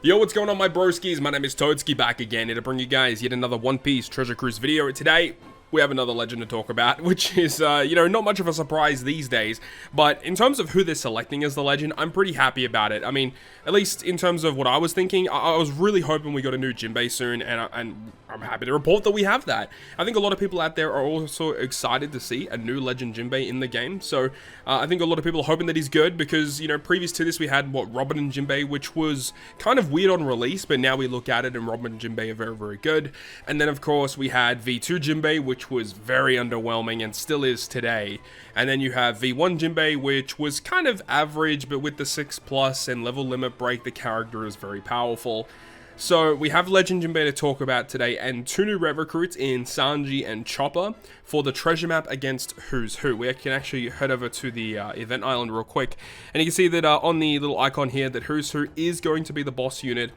Yo, what's going on, my broskiis? My name is Toadskii, back again here to bring you guys yet another One Piece Treasure Cruise video. Today, we have another legend to talk about, which is, not much of a surprise these days. But in terms of who they're selecting as the legend, I'm pretty happy about it. I mean, at least in terms of what I was thinking, I was really hoping we got a new Jinbei soon, and I'm happy to report that we have that. I think a lot of people out there are also excited to see a new legend Jinbei in the game. So I think a lot of people are hoping that he's good because, previous to this we had, Robin and Jinbei, which was kind of weird on release, but now we look at it and Robin and Jinbei are very, very good. And then, of course, we had V2 Jinbei, which was very underwhelming and still is today. And then you have V1 Jinbei, which was kind of average, but with the 6+ and level limit break, the character is very powerful. So we have Legend Jinbei to talk about today, and two new rev recruits in Sanji and Chopper for the treasure map against Who's Who. We can actually head over to the event island real quick, and you can see that on the little icon here that Who's Who is going to be the boss unit.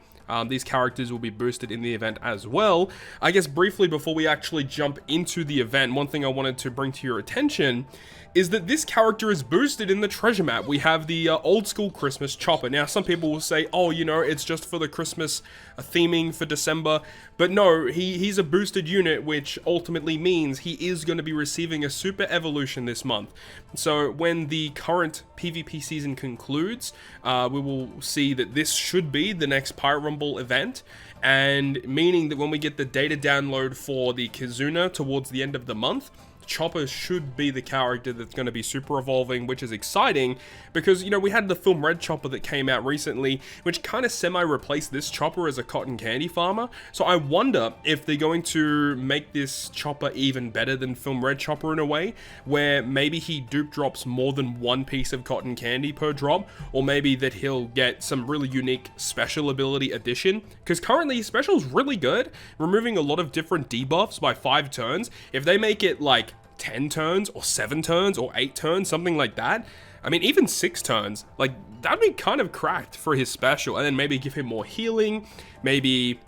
These characters will be boosted in the event as well. I guess briefly before we actually jump into the event, one thing I wanted to bring to your attention is that this character is boosted in the treasure map. We have the old school Christmas Chopper. Now, some people will say, oh, it's just for the Christmas theming for December. But no, he's a boosted unit, which ultimately means he is going to be receiving a super evolution this month. So when the current PvP season concludes, we will see that this should be the next Pirate Rumble event. And meaning that when we get the data download for the Kizuna towards the end of the month, Chopper should be the character that's going to be super evolving, which is exciting because, we had the film Red Chopper that came out recently, which kind of semi-replaced this Chopper as a cotton candy farmer. So I wonder if they're going to make this Chopper even better than film Red Chopper in a way, where maybe he dupe drops more than one piece of cotton candy per drop, or maybe that he'll get some really unique special ability addition, because currently his special is really good, removing a lot of different debuffs by 5 turns. If they make it like 10 turns or 7 turns or 8 turns, something like that. I mean, even 6 turns, like that'd be kind of cracked for his special. And then maybe give him more healing, maybe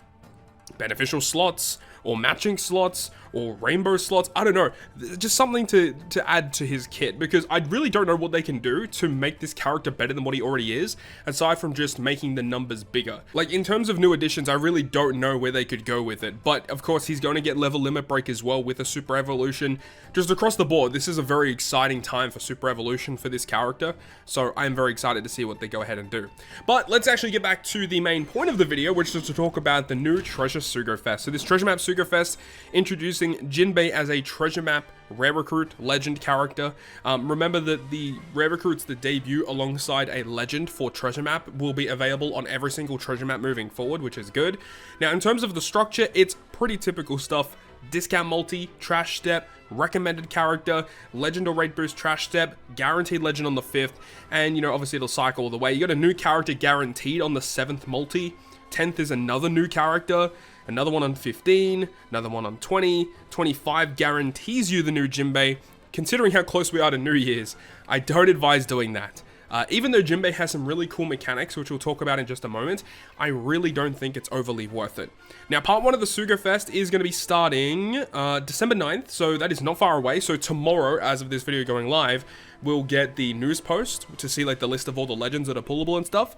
beneficial slots or matching slots or rainbow slots. I don't know, just something to add to his kit, because I really don't know what they can do to make this character better than what he already is, aside from just making the numbers bigger. Like, in terms of new additions, I really don't know where they could go with it, but of course he's going to get level limit break as well with a super evolution. Just across the board, this is a very exciting time for super evolution for this character, so I'm very excited to see what they go ahead and do. But let's actually get back to the main point of the video, which is to talk about the new treasure Sugo-Fest. So this treasure map Sugo-Fest introducing Jinbei as a treasure map rare recruit legend character. Remember that the rare recruits that debut alongside a legend for treasure map will be available on every single treasure map moving forward, which is good. Now, in terms of the structure, it's pretty typical stuff. Discount multi, trash step, recommended character, legend or rate boost trash step, guaranteed legend on the 5th, and obviously it'll cycle all the way. You got a new character guaranteed on the 7th multi, 10th is another new character, another one on 15, another one on 20, 25 guarantees you the new Jinbei. Considering how close we are to New Year's, I don't advise doing that. Even though Jinbei has some really cool mechanics, which we'll talk about in just a moment, I really don't think it's overly worth it. Now, part 1 of the Sugo-Fest is going to be starting December 9th, so that is not far away. So tomorrow, as of this video going live, we'll get the news post to see like the list of all the legends that are pullable and stuff.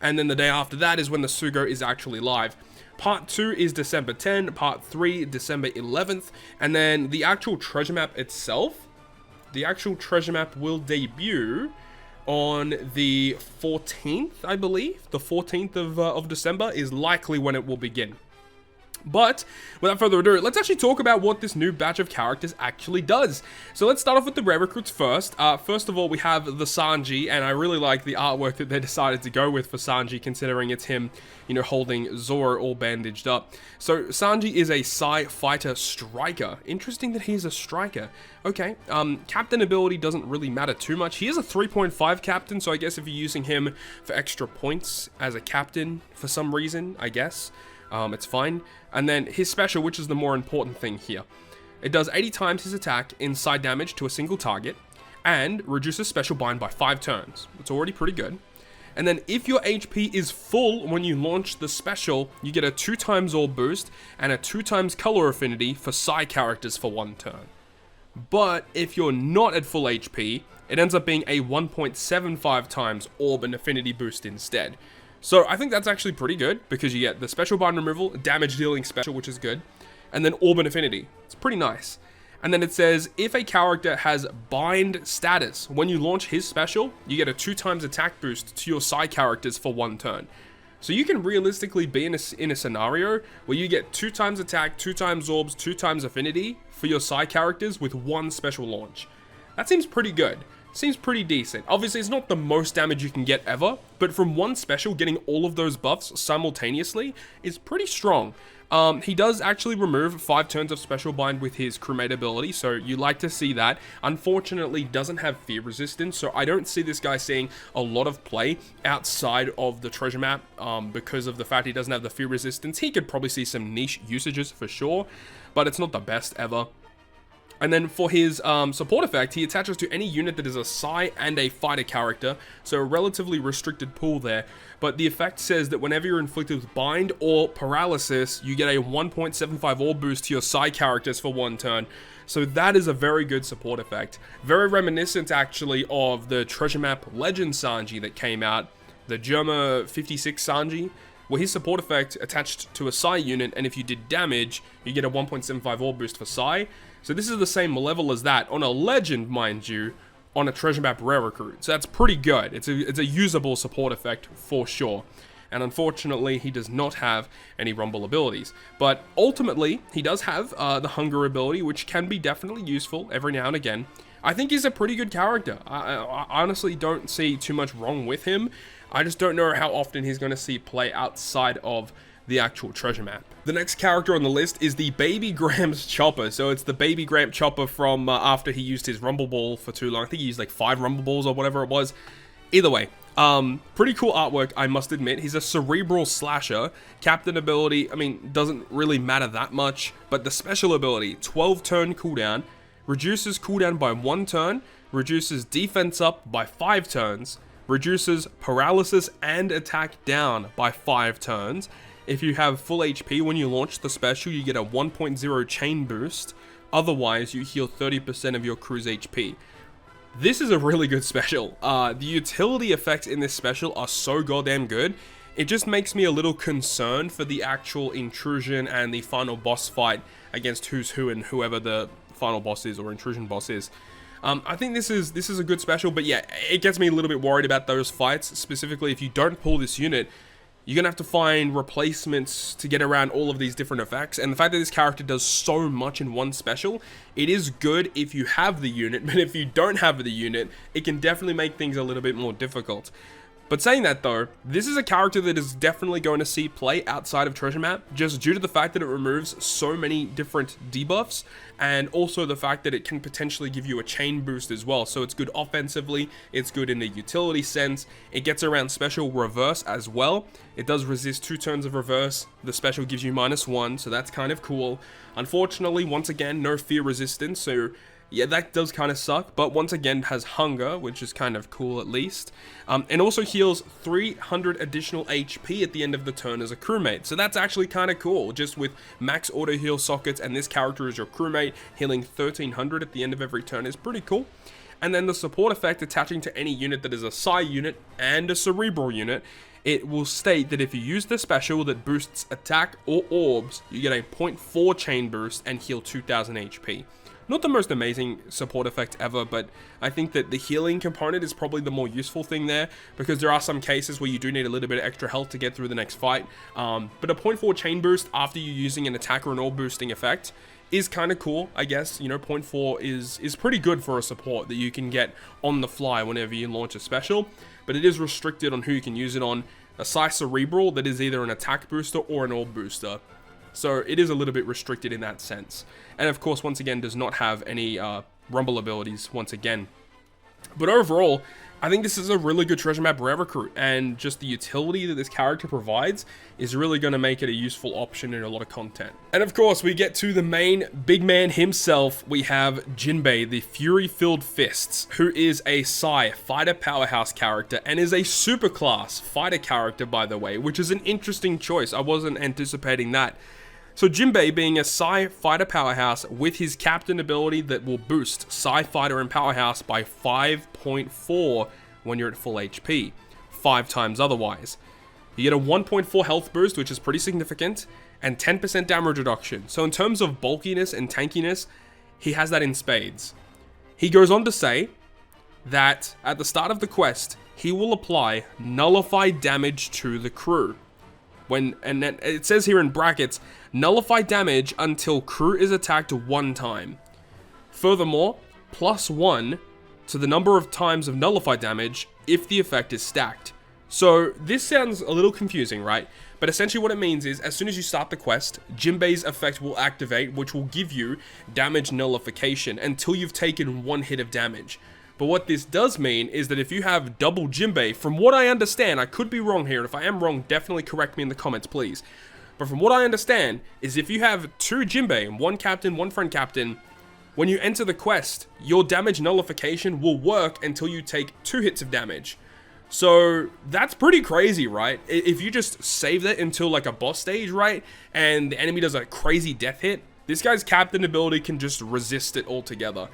And then the day after that is when the Sugo is actually live. Part 2 is December 10, Part 3 December 11th, and then the actual treasure map itself, will debut on the 14th, I believe. The 14th of December is likely when it will begin. But without further ado, let's actually talk about what this new batch of characters actually does. So let's start off with the rare recruits first. First of all, we have the Sanji, and I really like the artwork that they decided to go with for Sanji, considering it's him, holding Zoro all bandaged up. So Sanji is a Psy fighter striker. Interesting that he's a striker. Okay, captain ability doesn't really matter too much. He is a 3.5 captain, so I guess if you're using him for extra points as a captain for some reason, I guess, it's fine. And then his special, which is the more important thing here. It does 80 times his attack in side damage to a single target, and reduces special bind by 5 turns. It's already pretty good. And then if your HP is full when you launch the special, you get a 2 times orb boost and a 2 times color affinity for Psy characters for 1 turn. But if you're not at full HP, it ends up being a 1.75 times orb and affinity boost instead. So I think that's actually pretty good, because you get the special bind removal, damage dealing special, which is good, and then Orb and Affinity. It's pretty nice. And then it says, if a character has bind status, when you launch his special, you get a 2x attack boost to your Psy characters for 1 turn. So you can realistically be in a scenario where you get 2x attack, 2x orbs, 2x affinity for your Psy characters with 1 special launch. That seems pretty good. Seems pretty decent. Obviously, it's not the most damage you can get ever, but from 1 special, getting all of those buffs simultaneously is pretty strong. He does actually remove 5 turns of special bind with his crewmate ability, so you like to see that. Unfortunately, doesn't have fear resistance, so I don't see this guy seeing a lot of play outside of the treasure map because of the fact he doesn't have the fear resistance. He could probably see some niche usages for sure, but it's not the best ever. And then for his support effect, he attaches to any unit that is a Psy and a fighter character, so a relatively restricted pool there. But the effect says that whenever you're inflicted with bind or paralysis, you get a 1.75 orb boost to your Psy characters for 1 turn. So that is a very good support effect. Very reminiscent actually of the treasure map Legend Sanji that came out, the Germa 56 Sanji, where his support effect attached to a Psy unit, and if you did damage, you get a 1.75 orb boost for Psy. So this is the same level as that, on a Legend, mind you, on a treasure map rare recruit. So that's pretty good. It's a usable support effect for sure. And unfortunately, he does not have any rumble abilities. But ultimately, he does have the hunger ability, which can be definitely useful every now and again. I think he's a pretty good character. I honestly don't see too much wrong with him. I just don't know how often he's going to see play outside of the actual treasure map. The next character on the list is the Baby Gramps Chopper. So it's the Baby Gramp Chopper from after he used his Rumble Ball for too long. I think he used like 5 Rumble Balls or whatever it was. Either way, pretty cool artwork, I must admit. He's a cerebral slasher. Captain ability, I mean, doesn't really matter that much, but the special ability, 12 turn cooldown, reduces cooldown by 1 turn, reduces defense up by 5 turns, reduces paralysis and attack down by 5 turns. If you have full HP when you launch the special, you get a 1.0 chain boost. Otherwise, you heal 30% of your crew's HP. This is a really good special. The utility effects in this special are so goddamn good. It just makes me a little concerned for the actual intrusion and the final boss fight against who's who and whoever the final boss is or intrusion boss is. I think this is a good special, but yeah, it gets me a little bit worried about those fights. Specifically, if you don't pull this unit, you're going to have to find replacements to get around all of these different effects. And the fact that this character does so much in one special, it is good if you have the unit, but if you don't have the unit, it can definitely make things a little bit more difficult. But saying that though, this is a character that is definitely going to see play outside of Treasure Map, just due to the fact that it removes so many different debuffs, and also the fact that it can potentially give you a chain boost as well. So it's good offensively, it's good in the utility sense, it gets around special reverse as well. It does resist 2 turns of reverse, the special gives you -1, so that's kind of cool. Unfortunately, once again, no fear resistance, so yeah, that does kind of suck, but once again has hunger, which is kind of cool at least. And also heals 300 additional HP at the end of the turn as a crewmate. So that's actually kind of cool, just with max auto heal sockets and this character as your crewmate, healing 1300 at the end of every turn is pretty cool. And then the support effect attaching to any unit that is a Psi unit and a Cerebral unit, it will state that if you use the special that boosts attack or orbs, you get a 0.4 chain boost and heal 2000 HP. Not the most amazing support effect ever, but I think that the healing component is probably the more useful thing there, because there are some cases where you do need a little bit of extra health to get through the next fight. But a 0.4 chain boost after you're using an attack or an orb boosting effect is kind of cool, I guess. You know, 0.4 is pretty good for a support that you can get on the fly whenever you launch a special, but it is restricted on who you can use it on. A Psi Cerebral that is either an attack booster or an orb booster. So it is a little bit restricted in that sense. And of course, once again, does not have any rumble abilities once again. But overall, I think this is a really good Treasure Map rare recruit, and just the utility that this character provides is really going to make it a useful option in a lot of content. And of course, we get to the main big man himself. We have Jinbei, the Fury-Filled Fists, who is a Psi fighter powerhouse character and is a superclass fighter character, by the way, which is an interesting choice. I wasn't anticipating that. So Jinbei being a Psi fighter powerhouse with his captain ability that will boost Psi fighter and powerhouse by 5.4 when you're at full HP, 5 times otherwise. You get a 1.4 health boost, which is pretty significant, and 10% damage reduction. So in terms of bulkiness and tankiness, he has that in spades. He goes on to say that at the start of the quest, he will apply nullified damage to the crew. And then it says here in brackets, nullify damage until crew is attacked 1 time. Furthermore, +1 to the number of times of nullified damage if the effect is stacked. So this sounds a little confusing, right? But essentially what it means is, as soon as you start the quest, Jinbei's effect will activate, which will give you damage nullification until you've taken 1 hit of damage. But what this does mean is that if you have double Jinbei, from what I understand, I could be wrong here, and if I am wrong, definitely correct me in the comments, please. But from what I understand, is if you have 2 Jinbei, 1 captain, 1 friend captain, when you enter the quest, your damage nullification will work until you take 2 hits of damage. So that's pretty crazy, right? If you just save that until like a boss stage, right, and the enemy does a crazy death hit, this guy's captain ability can just resist it altogether.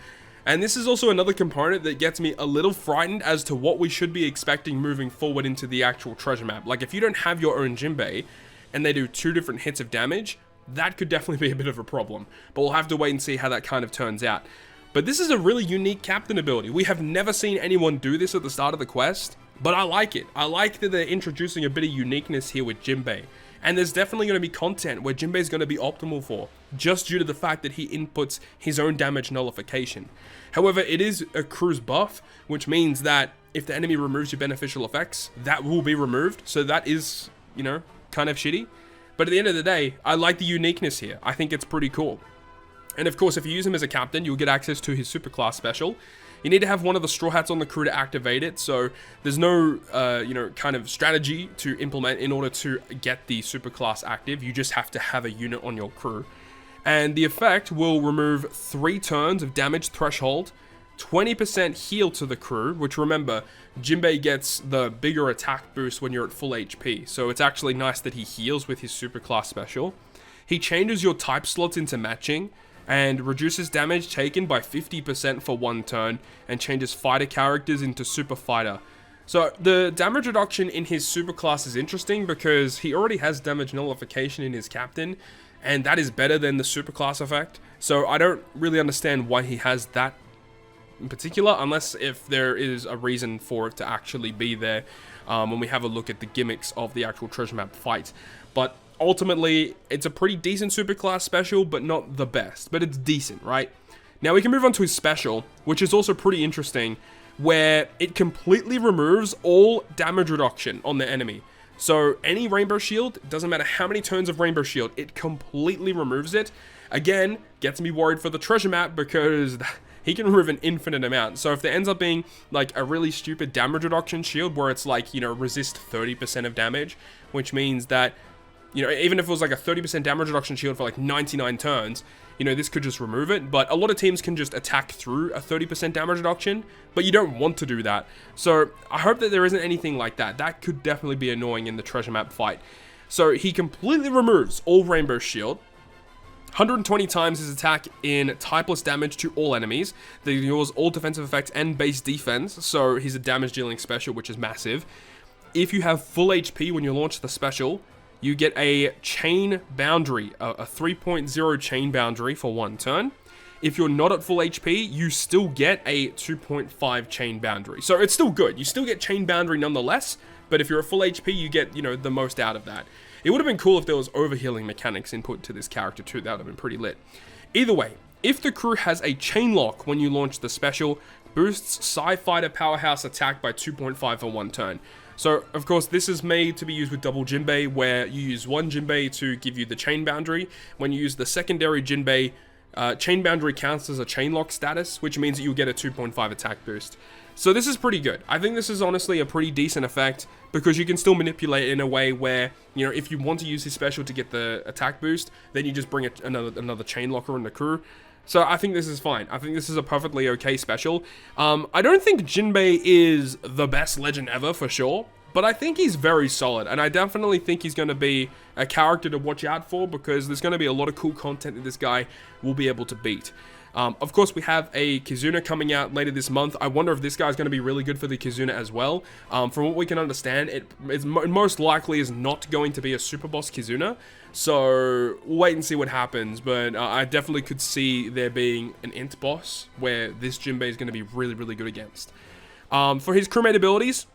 And this is also another component that gets me a little frightened as to what we should be expecting moving forward into the actual treasure map. Like, if you don't have your own Jinbei and they do 2 different hits of damage, that could definitely be a bit of a problem. But we'll have to wait and see how that kind of turns out. But this is a really unique captain ability. We have never seen anyone do this at the start of the quest, but I like it. I like that they're introducing a bit of uniqueness here with Jinbei. And there's definitely going to be content where Jinbei is going to be optimal for, just due to the fact that he inputs his own damage nullification. However, it is a crew's buff, which means that if the enemy removes your beneficial effects, that will be removed. So that is, you know, kind of shitty. But at the end of the day, I like the uniqueness here. I think it's pretty cool. And of course, if you use him as a captain, you'll get access to his superclass special. You need to have one of the straw hats on the crew to activate it, so there's no, kind of strategy to implement in order to get the superclass active. You just have to have a unit on your crew. And the effect will remove 3 turns of damage threshold, 20% heal to the crew, which remember, Jinbei gets the bigger attack boost when you're at full HP, so it's actually nice that he heals with his superclass special. He changes your type slots into matching, and reduces damage taken by 50% for 1 turn, and changes fighter characters into super fighter. So the damage reduction in his superclass is interesting because he already has damage nullification in his captain, and that is better than the superclass effect. So I don't really understand why he has that in particular, unless if there is a reason for it to actually be there when we have a look at the gimmicks of the actual treasure map fight. But ultimately, it's a pretty decent superclass special, but not the best. But it's decent, right? Now we can move on to his special, which is also pretty interesting, where it completely removes all damage reduction on the enemy. So any Rainbow Shield, doesn't matter how many turns of Rainbow Shield, it completely removes it. Again, gets me worried for the treasure map because he can remove an infinite amount. So if there ends up being like a really stupid damage reduction shield where it's like, you know, resist 30% of damage, which means that, you know, even if it was like a 30% damage reduction shield for like 99 turns, you know, this could just remove it. But a lot of teams can just attack through a 30% damage reduction, but you don't want to do that. So I hope that there isn't anything like that. That could definitely be annoying in the treasure map fight. So he completely removes all Rainbow Shield, 120 times his attack in typeless damage to all enemies. That ignores all defensive effects and base defense, so he's a damage dealing special, which is massive. If you have full HP when you launch the special, you get a chain boundary, a 3.0 chain boundary for 1 turn. If you're not at full HP, you still get a 2.5 chain boundary. So it's still good. You still get chain boundary nonetheless, but if you're at full HP, you get, you know, the most out of that. It would have been cool if there was overhealing mechanics input to this character too. That would have been pretty lit. Either way, if the crew has a chain lock when you launch the special, boosts Psi Fighter Powerhouse attack by 2.5 for 1 turn. So, of course, this is made to be used with double Jinbei, where you use one Jinbei to give you the chain boundary. When you use the secondary Jinbei, chain boundary counts as a chain lock status, which means that you'll get a 2.5 attack boost. So this is pretty good. I think this is honestly a pretty decent effect, because you can still manipulate it in a way where, you know, if you want to use his special to get the attack boost, then you just bring another chain locker in the crew. So I think this is fine. I think this is a perfectly okay special. I don't think Jinbei is the best legend ever for sure, but I think he's very solid, and I definitely think he's going to be a character to watch out for, because there's going to be a lot of cool content that this guy will be able to beat. Of course, we have a Kizuna coming out later this month. I wonder if this guy's going to be really good for the Kizuna as well. From what we can understand, it most likely is not going to be a Super Boss Kizuna. So, we'll wait and see what happens. But I definitely could see there being an Int boss where this Jinbei is going to be really, really good against. For his crewmate abilities,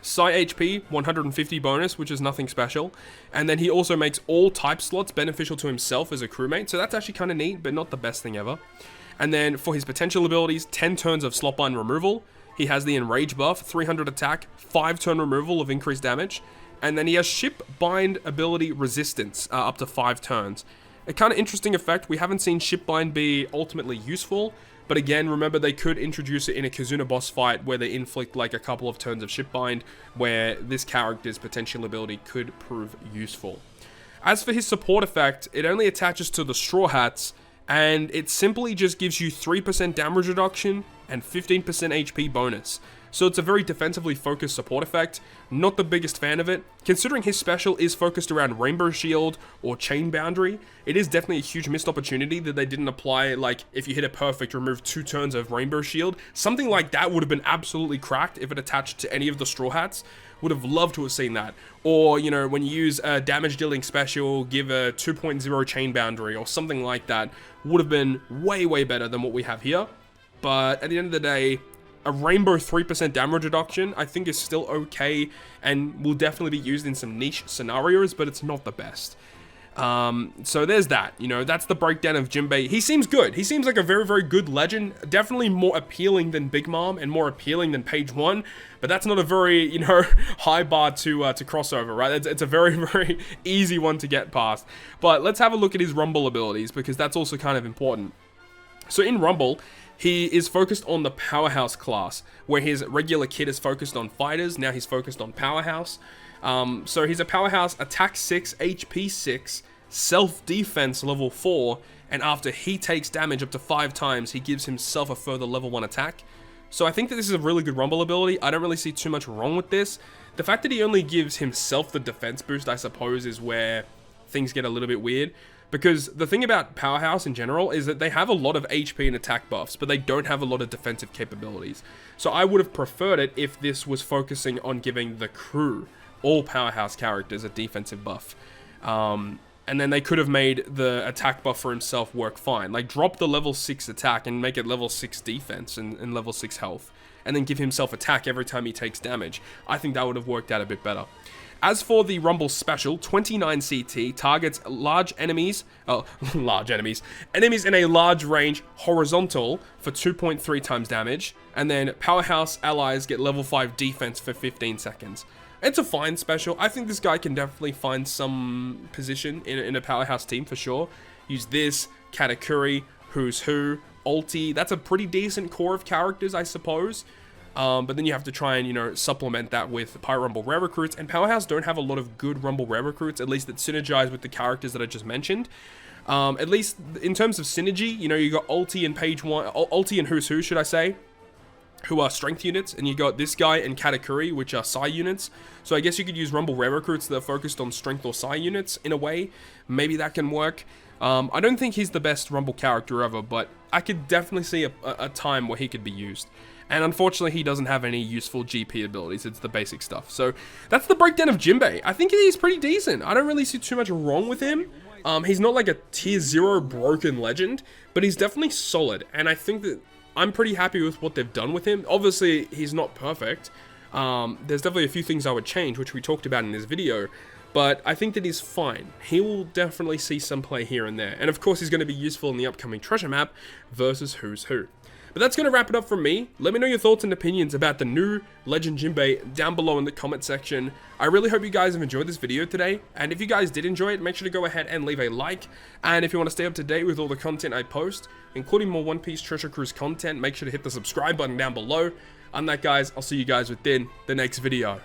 Psi HP, 150 bonus, which is nothing special. And then he also makes all type slots beneficial to himself as a crewmate. So that's actually kind of neat, but not the best thing ever. And then for his potential abilities, 10 turns of slotbind removal. He has the Enrage buff, 300 attack, 5 turn removal of increased damage. And then he has Shipbind ability resistance, up to 5 turns. A kind of interesting effect. We haven't seen Shipbind be ultimately useful. But again, remember they could introduce it in a Kizuna boss fight where they inflict like a couple of turns of Shipbind, where this character's potential ability could prove useful. As for his support effect, it only attaches to the Straw Hats, and it simply just gives you 3% damage reduction and 15% HP bonus. So it's a very defensively focused support effect. Not the biggest fan of it. Considering his special is focused around Rainbow Shield or Chain Boundary, it is definitely a huge missed opportunity that they didn't apply, like, if you hit it perfect, remove 2 turns of Rainbow Shield. Something like that would have been absolutely cracked if it attached to any of the Straw Hats. Would have loved to have seen that. Or, you know, when you use a damage dealing special, give a 2.0 Chain Boundary or something like that. Would have been way, way better than what we have here. But at the end of the day, a Rainbow 3% damage reduction, I think is still okay and will definitely be used in some niche scenarios, but it's not the best. So there's that, you know, that's the breakdown of Jinbei. He seems good. He seems like a very, very good legend. Definitely more appealing than Big Mom and more appealing than Page 1, but that's not a very, you know, high bar to cross over, right? It's a very, very easy one to get past. But let's have a look at his Rumble abilities, because that's also kind of important. So in Rumble, he is focused on the Powerhouse class, where his regular kit is focused on fighters. Now he's focused on Powerhouse. So he's a Powerhouse, attack 6, HP 6, self-defense level 4, and after he takes damage up to 5 times, he gives himself a further level 1 attack. So I think that this is a really good Rumble ability. I don't really see too much wrong with this. The fact that he only gives himself the defense boost, I suppose, is where things get a little bit weird. Because the thing about Powerhouse in general is that they have a lot of HP and attack buffs, but they don't have a lot of defensive capabilities. So I would have preferred it if this was focusing on giving the crew, all Powerhouse characters, a defensive buff. And then they could have made the attack buff for himself work fine. Like, drop the level 6 attack and make it level 6 defense and level 6 health. And then give himself attack every time he takes damage. I think that would have worked out a bit better. As for the Rumble Special, 29 CT targets enemies in a large range horizontal for 2.3 times damage, and then Powerhouse allies get level 5 defense for 15 seconds. It's a fine special. I think this guy can definitely find some position in a Powerhouse team for sure. Use this, Katakuri, Who's Who, Ulti. That's a pretty decent core of characters, I suppose. But then you have to try and, you know, supplement that with Pirate Rumble Rare Recruits, and Powerhouse don't have a lot of good Rumble Rare Recruits, at least that synergize with the characters that I just mentioned. At least in terms of synergy, you know, you got Ulti and Page 1, Ulti and Who's Who, should I say, who are strength units, and you got this guy and Katakuri, which are Psi units. So I guess you could use Rumble Rare Recruits that are focused on strength or Psi units in a way. Maybe that can work. I don't think he's the best Rumble character ever, but I could definitely see a time where he could be used. And unfortunately, he doesn't have any useful GP abilities. It's the basic stuff. So that's the breakdown of Jinbei. I think he's pretty decent. I don't really see too much wrong with him. He's not like a tier 0 broken legend, but he's definitely solid. And I think that I'm pretty happy with what they've done with him. Obviously, he's not perfect. There's definitely a few things I would change, which we talked about in this video. But I think that he's fine. He will definitely see some play here and there. And of course, he's going to be useful in the upcoming treasure map versus Who's Who. But that's going to wrap it up from me. Let me know your thoughts and opinions about the new Legend Jinbei down below in the comment section. I really hope you guys have enjoyed this video today. And if you guys did enjoy it, make sure to go ahead and leave a like. And if you want to stay up to date with all the content I post, including more One Piece Treasure Cruise content, make sure to hit the subscribe button down below. On that, guys, I'll see you guys within the next video.